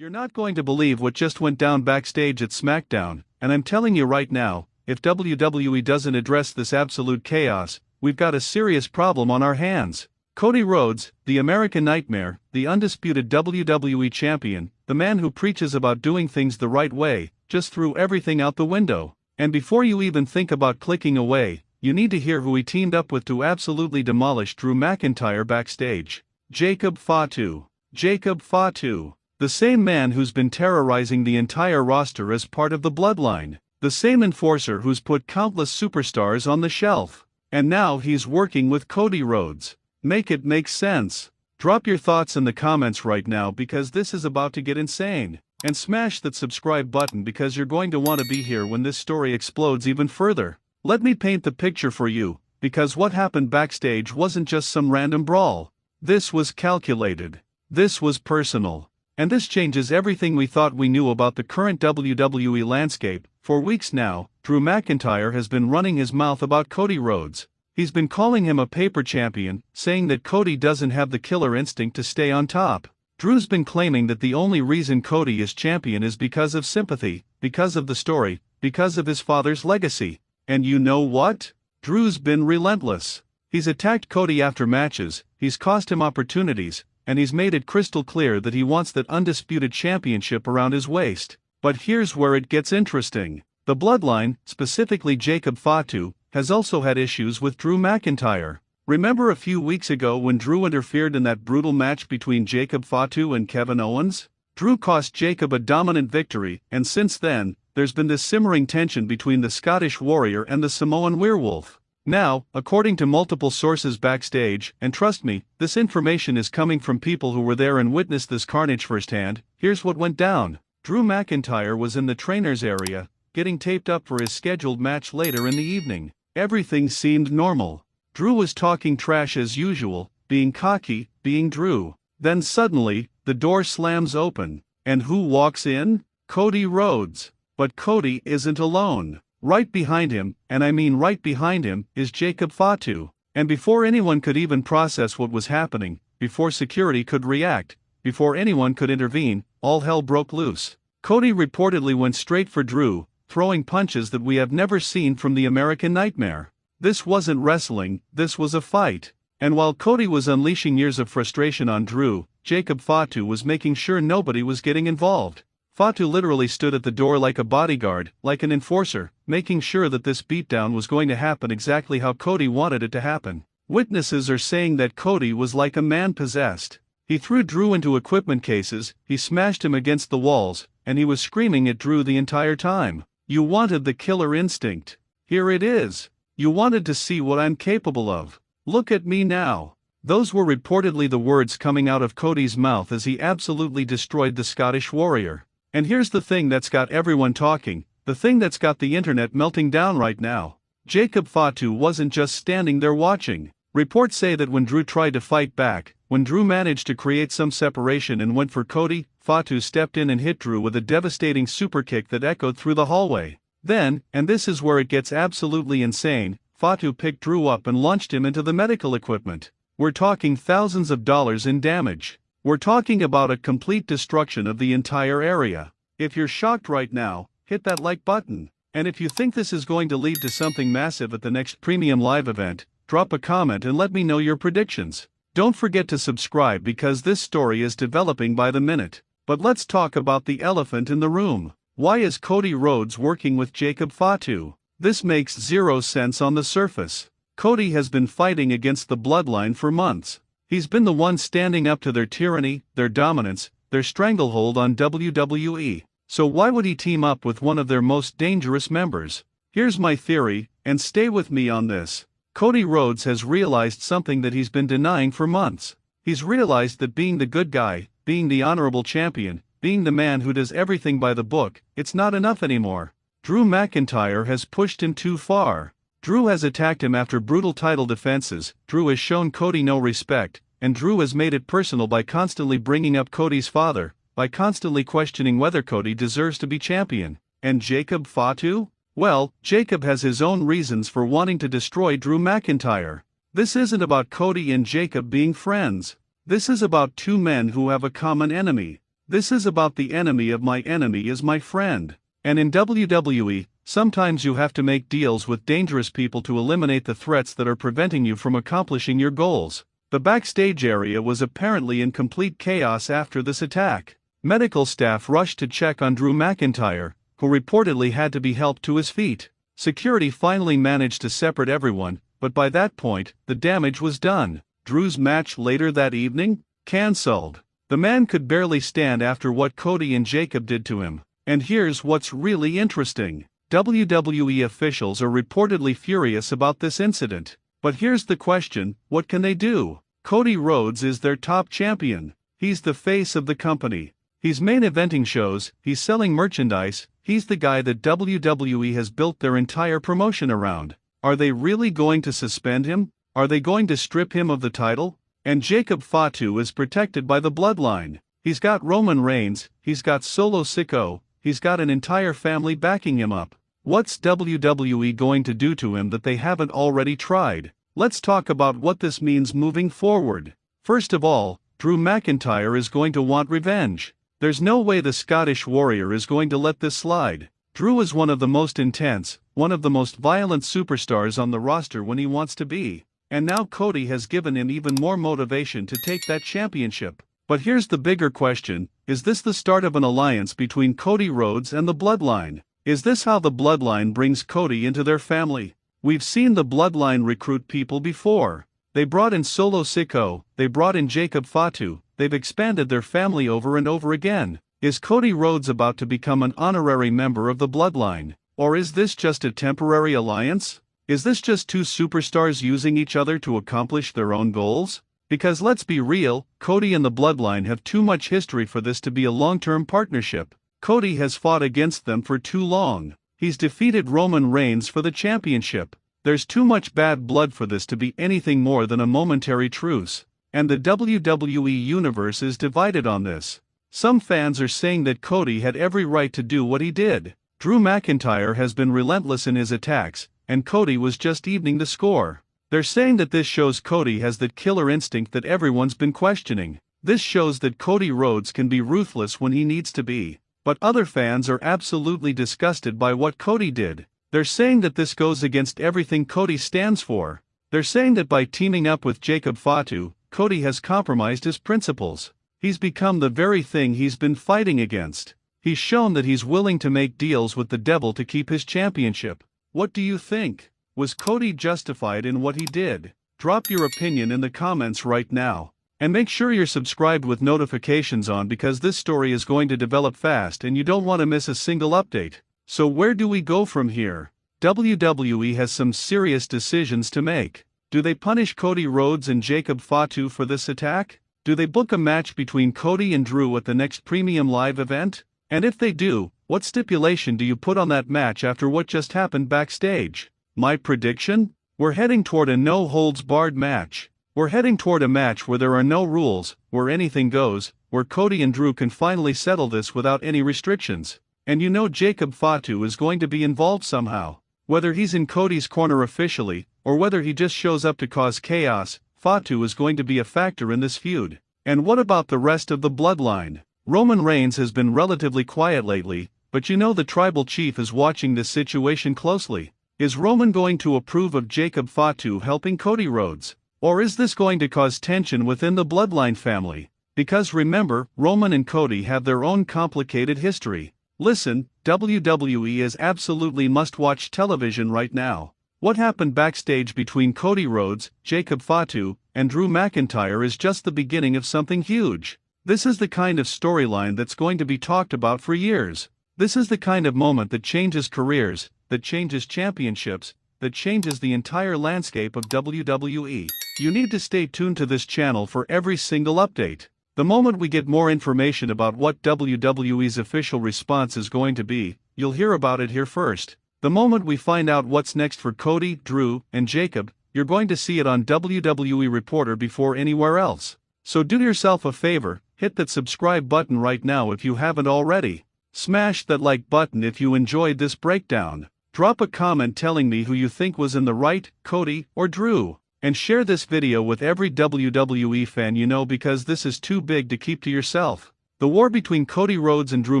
You're not going to believe what just went down backstage at SmackDown, and I'm telling you right now, if WWE doesn't address this absolute chaos, we've got a serious problem on our hands. Cody Rhodes, the American Nightmare, the undisputed WWE Champion, the man who preaches about doing things the right way, just threw everything out the window. And before you even think about clicking away, you need to hear who he teamed up with to absolutely demolish Drew McIntyre backstage. Jacob Fatu. Jacob Fatu. The same man who's been terrorizing the entire roster as part of the bloodline. The same enforcer who's put countless superstars on the shelf. And now he's working with Cody Rhodes. Make it make sense. Drop your thoughts in the comments right now because this is about to get insane. And smash that subscribe button because you're going to want to be here when this story explodes even further. Let me paint the picture for you, because what happened backstage wasn't just some random brawl. This was calculated. This was personal. And this changes everything we thought we knew about the current WWE landscape. For weeks now, Drew McIntyre has been running his mouth about Cody Rhodes. He's been calling him a paper champion, saying that Cody doesn't have the killer instinct to stay on top. Drew's been claiming that the only reason Cody is champion is because of sympathy, because of the story, because of his father's legacy. And you know what? Drew's been relentless. He's attacked Cody after matches, he's cost him opportunities, and he's made it crystal clear that he wants that undisputed championship around his waist. But here's where it gets interesting. The bloodline, specifically Jacob Fatu, has also had issues with Drew McIntyre. Remember a few weeks ago when Drew interfered in that brutal match between Jacob Fatu and Kevin Owens? Drew cost Jacob a dominant victory, and since then, there's been this simmering tension between the Scottish Warrior and the Samoan Werewolf. Now, according to multiple sources backstage, and trust me, this information is coming from people who were there and witnessed this carnage firsthand, here's what went down. Drew McIntyre was in the trainer's area, getting taped up for his scheduled match later in the evening. Everything seemed normal. Drew was talking trash as usual, being cocky, being Drew. Then suddenly, the door slams open. And who walks in? Cody Rhodes. But Cody isn't alone. Right behind him, and I mean right behind him, is Jacob Fatu. And before anyone could even process what was happening, before security could react, before anyone could intervene, all hell broke loose. Cody reportedly went straight for Drew, throwing punches that we have never seen from the American Nightmare. This wasn't wrestling, this was a fight. And while Cody was unleashing years of frustration on Drew, Jacob Fatu was making sure nobody was getting involved. Fatu literally stood at the door like a bodyguard, like an enforcer, making sure that this beatdown was going to happen exactly how Cody wanted it to happen. Witnesses are saying that Cody was like a man possessed. He threw Drew into equipment cases, he smashed him against the walls, and he was screaming at Drew the entire time. You wanted the killer instinct. Here it is. You wanted to see what I'm capable of. Look at me now. Those were reportedly the words coming out of Cody's mouth as he absolutely destroyed the Scottish Warrior. And here's the thing that's got everyone talking, the thing that's got the internet melting down right now. Jacob Fatu wasn't just standing there watching. Reports say that when Drew tried to fight back, when Drew managed to create some separation and went for Cody, Fatu stepped in and hit Drew with a devastating superkick that echoed through the hallway. Then, and this is where it gets absolutely insane, Fatu picked Drew up and launched him into the medical equipment. We're talking thousands of dollars in damage. We're talking about a complete destruction of the entire area. If you're shocked right now, hit that like button. And if you think this is going to lead to something massive at the next Premium Live event, drop a comment and let me know your predictions. Don't forget to subscribe because this story is developing by the minute. But let's talk about the elephant in the room. Why is Cody Rhodes working with Jacob Fatu? This makes zero sense on the surface. Cody has been fighting against the bloodline for months. He's been the one standing up to their tyranny, their dominance, their stranglehold on WWE. So why would he team up with one of their most dangerous members? Here's my theory, and stay with me on this. Cody Rhodes has realized something that he's been denying for months. He's realized that being the good guy, being the honorable champion, being the man who does everything by the book, it's not enough anymore. Drew McIntyre has pushed him too far. Drew has attacked him after brutal title defenses, Drew has shown Cody no respect, and Drew has made it personal by constantly bringing up Cody's father, by constantly questioning whether Cody deserves to be champion. And Jacob Fatu? Well, Jacob has his own reasons for wanting to destroy Drew McIntyre. This isn't about Cody and Jacob being friends. This is about two men who have a common enemy. This is about the enemy of my enemy is my friend. And in WWE, sometimes you have to make deals with dangerous people to eliminate the threats that are preventing you from accomplishing your goals. The backstage area was apparently in complete chaos after this attack. Medical staff rushed to check on Drew McIntyre, who reportedly had to be helped to his feet. Security finally managed to separate everyone, but by that point, the damage was done. Drew's match later that evening? Cancelled. The man could barely stand after what Cody and Jacob did to him. And here's what's really interesting. WWE officials are reportedly furious about this incident. But here's the question, what can they do? Cody Rhodes is their top champion. He's the face of the company. He's main eventing shows, he's selling merchandise, he's the guy that WWE has built their entire promotion around. Are they really going to suspend him? Are they going to strip him of the title? And Jacob Fatu is protected by the bloodline. He's got Roman Reigns, he's got Solo Sikoa, he's got an entire family backing him up. What's WWE going to do to him that they haven't already tried? Let's talk about what this means moving forward. First of all, Drew McIntyre is going to want revenge. There's no way the Scottish Warrior is going to let this slide. Drew is one of the most intense, one of the most violent superstars on the roster when he wants to be. And now Cody has given him even more motivation to take that championship. But here's the bigger question, is this the start of an alliance between Cody Rhodes and the Bloodline? Is this how the Bloodline brings Cody into their family? We've seen the Bloodline recruit people before. They brought in Solo Sikoa, they brought in Jacob Fatu, they've expanded their family over and over again. Is Cody Rhodes about to become an honorary member of the Bloodline? Or is this just a temporary alliance? Is this just two superstars using each other to accomplish their own goals? Because let's be real, Cody and the Bloodline have too much history for this to be a long-term partnership. Cody has fought against them for too long. He's defeated Roman Reigns for the championship. There's too much bad blood for this to be anything more than a momentary truce. And the WWE universe is divided on this. Some fans are saying that Cody had every right to do what he did. Drew McIntyre has been relentless in his attacks, and Cody was just evening the score. They're saying that this shows Cody has that killer instinct that everyone's been questioning. This shows that Cody Rhodes can be ruthless when he needs to be. But other fans are absolutely disgusted by what Cody did. They're saying that this goes against everything Cody stands for. They're saying that by teaming up with Jacob Fatu, Cody has compromised his principles. He's become the very thing he's been fighting against. He's shown that he's willing to make deals with the devil to keep his championship. What do you think? Was Cody justified in what he did? Drop your opinion in the comments right now. And make sure you're subscribed with notifications on because this story is going to develop fast and you don't want to miss a single update. So where do we go from here? WWE has some serious decisions to make. Do they punish Cody Rhodes and Jacob Fatu for this attack? Do they book a match between Cody and Drew at the next Premium Live event? And if they do, what stipulation do you put on that match after what just happened backstage? My prediction? We're heading toward a no-holds-barred match. We're heading toward a match where there are no rules, where anything goes, where Cody and Drew can finally settle this without any restrictions. And you know Jacob Fatu is going to be involved somehow. Whether he's in Cody's corner officially, or whether he just shows up to cause chaos, Fatu is going to be a factor in this feud. And what about the rest of the bloodline? Roman Reigns has been relatively quiet lately, but you know the tribal chief is watching this situation closely. Is Roman going to approve of Jacob Fatu helping Cody Rhodes? Or is this going to cause tension within the bloodline family? Because remember, Roman and Cody have their own complicated history. Listen, WWE is absolutely must-watch television right now. What happened backstage between Cody Rhodes, Jacob Fatu, and Drew McIntyre is just the beginning of something huge. This is the kind of storyline that's going to be talked about for years. This is the kind of moment that changes careers, that changes championships, that changes the entire landscape of WWE. You need to stay tuned to this channel for every single update. The moment we get more information about what WWE's official response is going to be, you'll hear about it here first. The moment we find out what's next for Cody, Drew, and Jacob, you're going to see it on WWE Reporter before anywhere else. So do yourself a favor, hit that subscribe button right now if you haven't already. Smash that like button if you enjoyed this breakdown. Drop a comment telling me who you think was in the right, Cody or Drew. And share this video with every WWE fan you know because this is too big to keep to yourself. The war between Cody Rhodes and Drew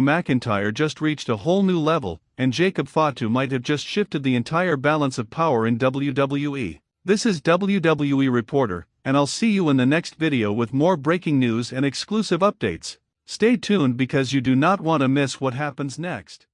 McIntyre just reached a whole new level, and Fatu might have just shifted the entire balance of power in WWE. This is WWE Reporter, and I'll see you in the next video with more breaking news and exclusive updates. Stay tuned because you do not want to miss what happens next.